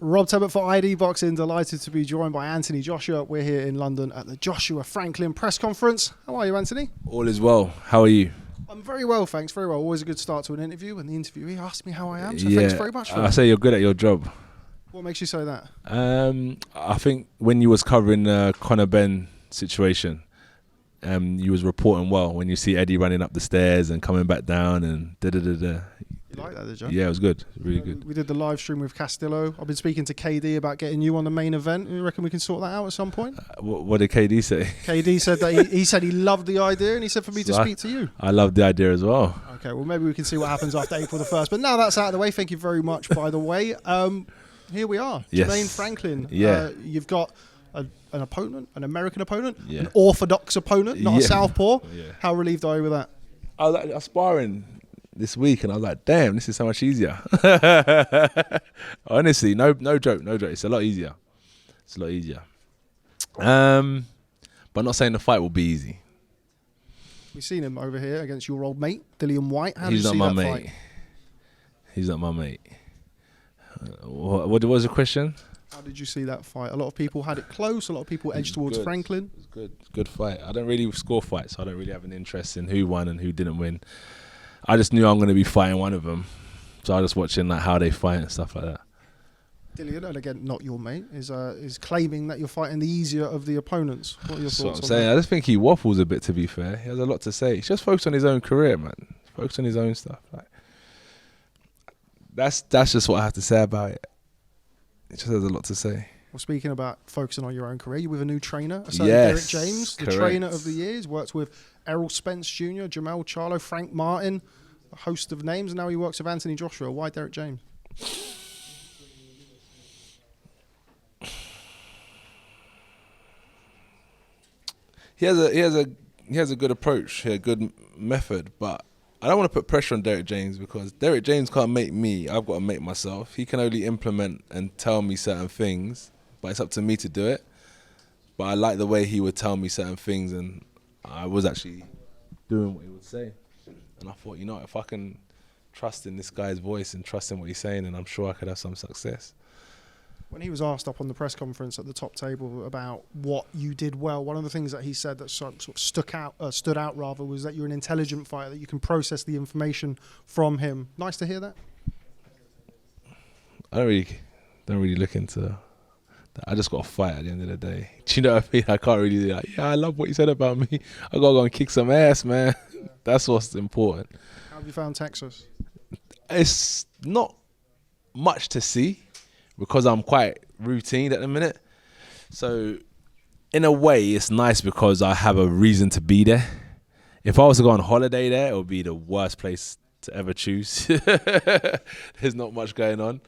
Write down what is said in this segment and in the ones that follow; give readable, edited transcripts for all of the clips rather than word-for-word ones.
Rob Tebbutt for ID Boxing. Delighted to be joined by Anthony Joshua. We're here in London at the Joshua Franklin press conference. How are you, Anthony? All is well. How are you? I'm very well, thanks. Very well. Always a good start to an interview, and the interviewee asked me how I am. So thanks very much for that. I say you're good at your job. What makes you say that? I think when you was covering the Conor Ben situation, you was reporting well. When you see Eddie running up the stairs and coming back down and da-da-da-da. You like that, did you? Yeah, it was good. Really good. We did the live stream with Castillo. I've been speaking to KD about getting you on the main event. You reckon we can sort that out at some point? What did KD say? KD said that he said he loved the idea, and he said for me to speak to you. I love the idea as well. Okay, well maybe we can see what happens after April the 1st. But now that's out of the way, thank you very much, by the way. Here we are, Yes. Jermaine Franklin. Yeah. You've got an opponent, an American opponent, Yeah. an orthodox opponent, not a southpaw. Yeah. How relieved are you with that? I was sparring this week and I was like, damn, this is so much easier. Honestly, no joke. It's a lot easier. But I'm not saying the fight will be easy. We've seen him over here against your old mate, Dillian Whyte. How did He's you see not that my fight? mate. He's not my mate. What was the question? How did you see that fight? A lot of people had it close. A lot of people edged towards good. Franklin. It was good. Good fight. I don't really score fights, so I don't really have an interest in who won and who didn't win. I just knew I'm going to be fighting one of them, so I was just watching like how they fight and stuff like that. Dillian, and again, not your mate, is claiming that you're fighting the easier of the opponents. What are your That's thoughts what I'm on saying. that? I just think he waffles a bit. To be fair, he has a lot to say. He's just focused on his own career, man. Focused on his own stuff. Like that's just what I have to say about it. It just has a lot to say. Well, speaking about focusing on your own career, you're with a new trainer, a certain Yes, Derrick James, the correct. trainer of the year. He's worked with Errol Spence Jr., Jamel Charlo, Frank Martin, a host of names, and now he works with Anthony Joshua. Why Derrick James? He has a good approach, a good method, but I don't want to put pressure on Derrick James because Derrick James can't make me. I've got to make myself. He can only implement and tell me certain things, but it's up to me to do it. But I like the way he would tell me certain things, and I was actually doing what he would say. And I thought, you know, if I can trust in this guy's voice and trust in what he's saying, then I'm sure I could have some success. When he was asked up on the press conference at the top table about what you did well, one of the things that he said that sort of stood out was that you're an intelligent fighter, that you can process the information from him. Nice to hear that. I don't really look into that. I just got to fight at the end of the day. Do you know what I mean? I can't really be like, yeah, I love what you said about me. I got to go and kick some ass, man. That's what's important. How have you found Texas? It's not much to see because I'm quite routine at the minute. So in a way, it's nice because I have a reason to be there. If I was to go on holiday there, it would be the worst place to ever choose. There's not much going on.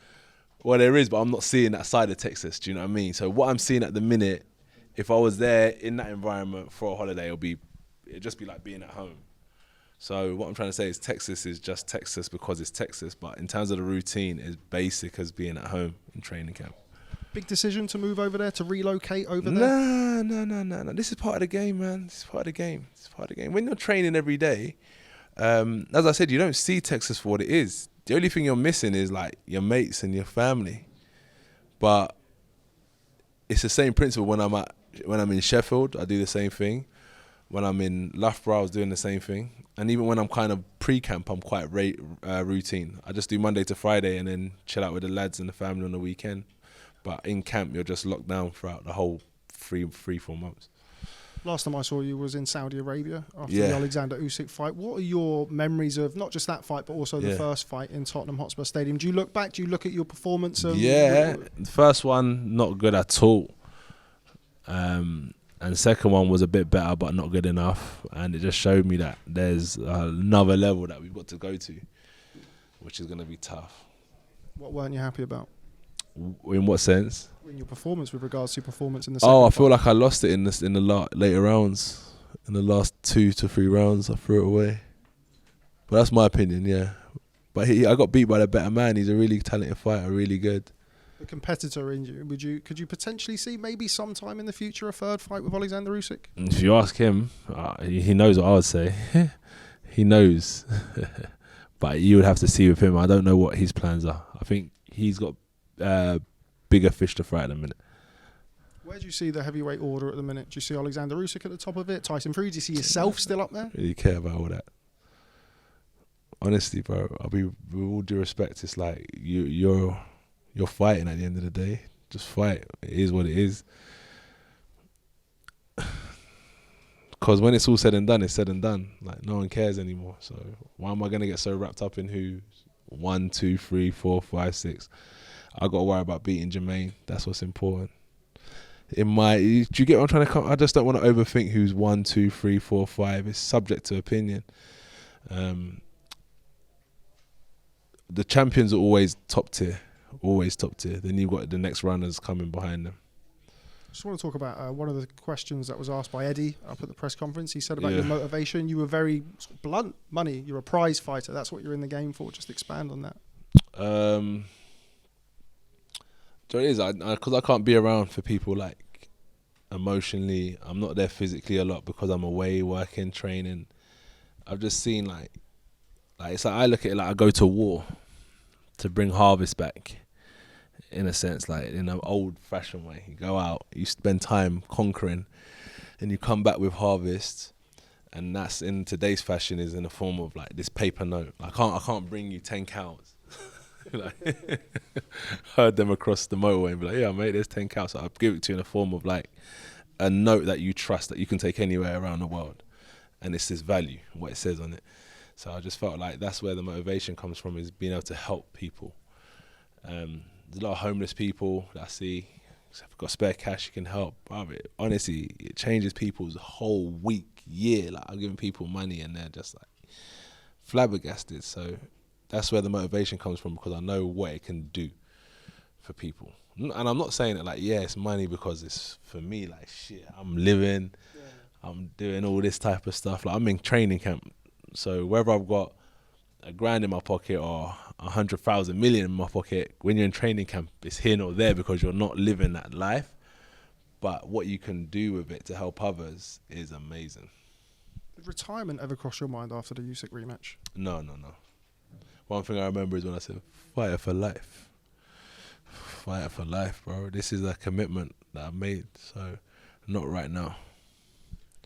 Well, there is, but I'm not seeing that side of Texas. Do you know what I mean? So what I'm seeing at the minute, if I was there in that environment for a holiday, it'd just be like being at home. So what I'm trying to say is Texas is just Texas because it's Texas, but in terms of the routine, it's basic as being at home in training camp. Big decision to move over there, to relocate over there? No. This is part of the game, man. This is part of the game. When you're training every day, as I said, you don't see Texas for what it is. The only thing you're missing is like your mates and your family. But it's the same principle when I'm in Sheffield, I do the same thing. When I'm in Loughborough, I was doing the same thing. And even when I'm kind of pre-camp, I'm quite routine. I just do Monday to Friday and then chill out with the lads and the family on the weekend. But in camp, you're just locked down throughout the whole 3-4 months. Last time I saw you was in Saudi Arabia after the Yeah. Oleksandr Usyk fight. What are your memories of not just that fight, but also the first fight in Tottenham Hotspur Stadium? Do you look back? Do you look at your performance? The first one, not good at all. And the second one was a bit better, but not good enough. And it just showed me that there's another level that we've got to go to, which is going to be tough. What weren't you happy about? In what sense? In your performance, with regards to performance in the second I fight. feel like I lost it in the later rounds. In the last 2 to 3 rounds, I threw it away. But that's my opinion, yeah. But I got beat by the better man. He's a really talented fighter, really good. The competitor in you, could you potentially see maybe sometime in the future a third fight with Oleksandr Usyk? If you ask him, he knows what I would say. He knows. But you would have to see with him. I don't know what his plans are. I think he's got bigger fish to fry at the minute. Where do you see the heavyweight order at the minute? Do you see Oleksandr Usyk at the top of it? Tyson Fury? Do you see yourself still up there? Really care about all that. Honestly, bro, I'll be with all due respect. It's like you're fighting at the end of the day. Just fight. It is what it is. Because when it's all said and done, it's said and done. Like, no one cares anymore. So why am I gonna get so wrapped up in who's 1, 2, 3, 4, 5, 6? I got to worry about beating Jermaine. That's what's important. Do you get what I'm trying to come? I just don't want to overthink who's 1, 2, 3, 4, 5. It's subject to opinion. The champions are always top tier. Then you've got the next runners coming behind them. I just want to talk about one of the questions that was asked by Eddie up at the press conference. He said about your motivation. You were very sort of blunt. Money. You're a prize fighter. That's what you're in the game for. Just expand on that. So it is, because I can't be around for people like emotionally. I'm not there physically a lot because I'm away working, training. I've just seen like it's like I look at it like I go to war to bring harvest back, in a sense, like in an old-fashioned way. You go out, you spend time conquering, and you come back with harvest. And that's, in today's fashion, is in the form of like this paper note. I can't bring you 10 cows. Like, heard them across the motorway and be like, yeah, mate, there's 10 cows. So I'll give it to you in the form of like a note that you trust that you can take anywhere around the world. And it's this value, what it says on it. So I just felt like that's where the motivation comes from, is being able to help people. There's a lot of homeless people that I see. So if you've got spare cash, you can help. Honestly, it changes people's whole week, year. Like, I'm giving people money and they're just like flabbergasted. So that's where the motivation comes from, because I know what it can do for people. And I'm not saying it like, yeah, it's money because it's for me. Like, shit, I'm living, I'm doing all this type of stuff. Like, I'm in training camp. So whether I've got $1,000 in my pocket or 100,000 million in my pocket, when you're in training camp, it's here nor there because you're not living that life. But what you can do with it to help others is amazing. Did retirement ever cross your mind after the Usyk rematch? No. One thing I remember is when I said, fighter for life. Fighter for life, bro. This is a commitment that I've made, so not right now.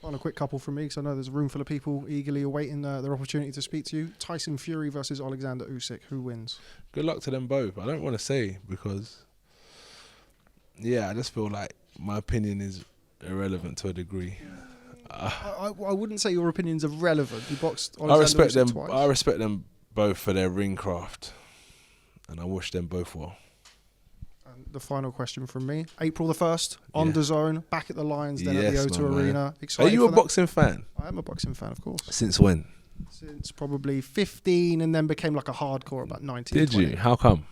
On a quick couple from me, because I know there's a room full of people eagerly awaiting their opportunity to speak to you. Tyson Fury versus Oleksandr Usyk. Who wins? Good luck to them both. I don't want to say because, I just feel like my opinion is irrelevant to a degree. I wouldn't say your opinion's irrelevant. You boxed Oleksandr I respect Usyk them. twice. I respect them both for their ring craft, and I wish them both well. And the final question from me: April the 1st on DAZN, back at the Lions, then at the O2 Arena. Excited? Are you a boxing fan? I am a boxing fan, of course. Since when? Since probably 15, and then became like a hardcore about 19. Did 20. you? How come?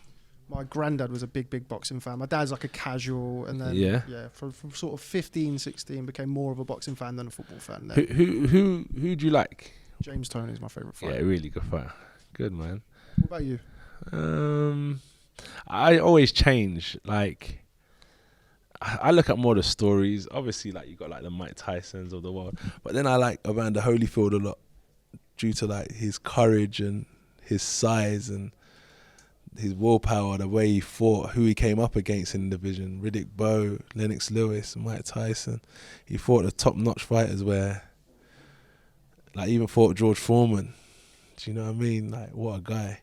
My granddad was a big boxing fan. My dad's like a casual, and then from sort of 15, 16, became more of a boxing fan than a football fan. Then. Who do you like? James Toney is my favourite fighter. Yeah, really good fighter. Good, man. What about you? I always change. Like, I look at more the stories. Obviously, like, you got like the Mike Tysons of the world, but then I like Evander Holyfield a lot due to like his courage and his size and his willpower, the way he fought, who he came up against in the division. Riddick Bowe, Lennox Lewis, Mike Tyson. He fought the top-notch fighters where, like, even fought George Foreman. Do you know what I mean? Like, what a guy.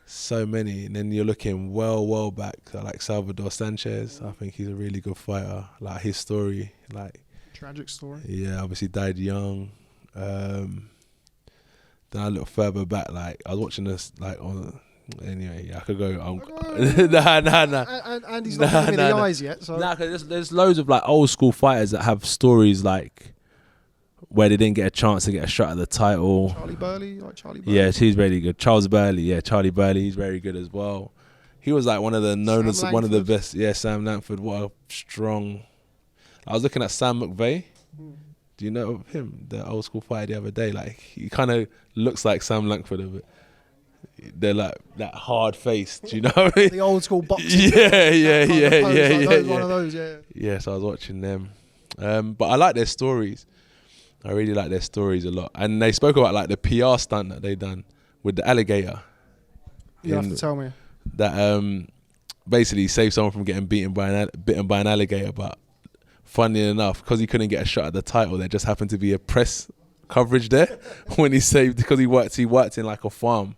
So many. And then you're looking well back. I like Salvador Sanchez. I think he's a really good fighter. Like, his story, like... Tragic story. Yeah, obviously died young. Then I look further back, like, I was watching this, like, on... Anyway, I could go. Nah. And he's not giving me the eyes yet. So. Nah, cause there's loads of like old school fighters that have stories like where they didn't get a chance to get a shot at the title. Charlie Burley. Yeah, he's really good. Charles Burley, Charlie Burley, he's very good as well. He was like one of the one of the best. Yeah, Sam Langford. What a strong. I was looking at Sam McVeigh. Do you know him? The old school fighter the other day. Like, he kind of looks like Sam Langford a bit. They're like that hard face. Do you know what I mean? The old school boxing. Yeah. One of those, yeah. Yeah, so I was watching them. But I like their stories. I really like their stories a lot. And they spoke about like the PR stunt that they done with the alligator. You have to tell me. That basically saved someone from getting bitten by an alligator. But funny enough, because he couldn't get a shot at the title, there just happened to be a press coverage there when he saved, because he worked in like a farm.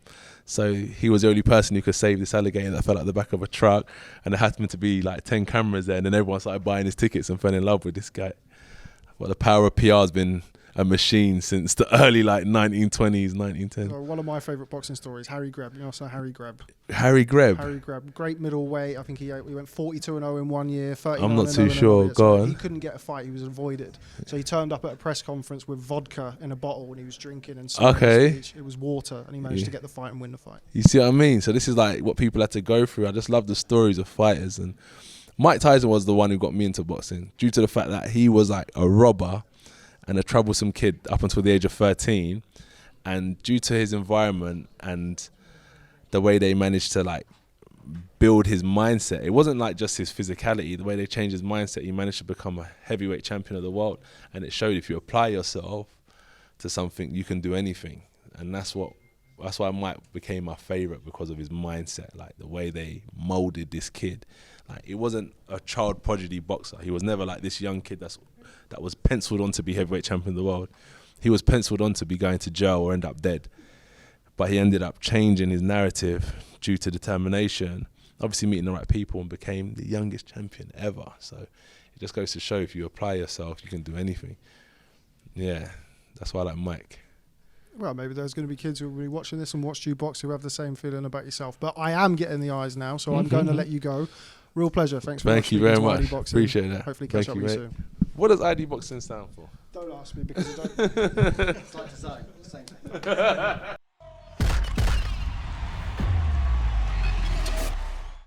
So he was the only person who could save this alligator that fell out the back of a truck, and there happened to be like 10 cameras there, and then everyone started buying his tickets and fell in love with this guy. Well, the power of PR has been a machine since the early like 1920s, 1910s. One of my favourite boxing stories, Harry Greb. You know, so Harry Greb. Harry Greb. Harry Greb, great middleweight. I think he went 42-0 in 1 year. 39 I'm not too sure. Go on. He couldn't get a fight. He was avoided. So he turned up at a press conference with vodka in a bottle, and he was drinking. And it was water, and he managed to get the fight and win the fight. You see what I mean? So this is like what people had to go through. I just love the stories of fighters. And Mike Tyson was the one who got me into boxing, due to the fact that he was like a robber and a troublesome kid up until the age of 13, and due to his environment and the way they managed to like build his mindset, it wasn't like just his physicality. The way they changed his mindset, he managed to become a heavyweight champion of the world, and it showed if you apply yourself to something, you can do anything. And that's why Mike became my favorite, because of his mindset, like the way they molded this kid. Like, it wasn't a child prodigy boxer. He was never like this young kid that was penciled on to be heavyweight champion of the world. He was penciled on to be going to jail or end up dead. But he ended up changing his narrative due to determination, obviously meeting the right people, and became the youngest champion ever. So it just goes to show, if you apply yourself, you can do anything. Yeah, that's why I like Mike. Well, maybe there's going to be kids who will be watching this and watch you box who have the same feeling about yourself. But I am getting the eyes now, so I'm going to let you go. Real pleasure. Thanks very much. Thank you very much. Appreciate that. Hopefully catch up with you soon. What does ID Boxing stand for? Don't ask me, because I don't. It's like to say, same thing.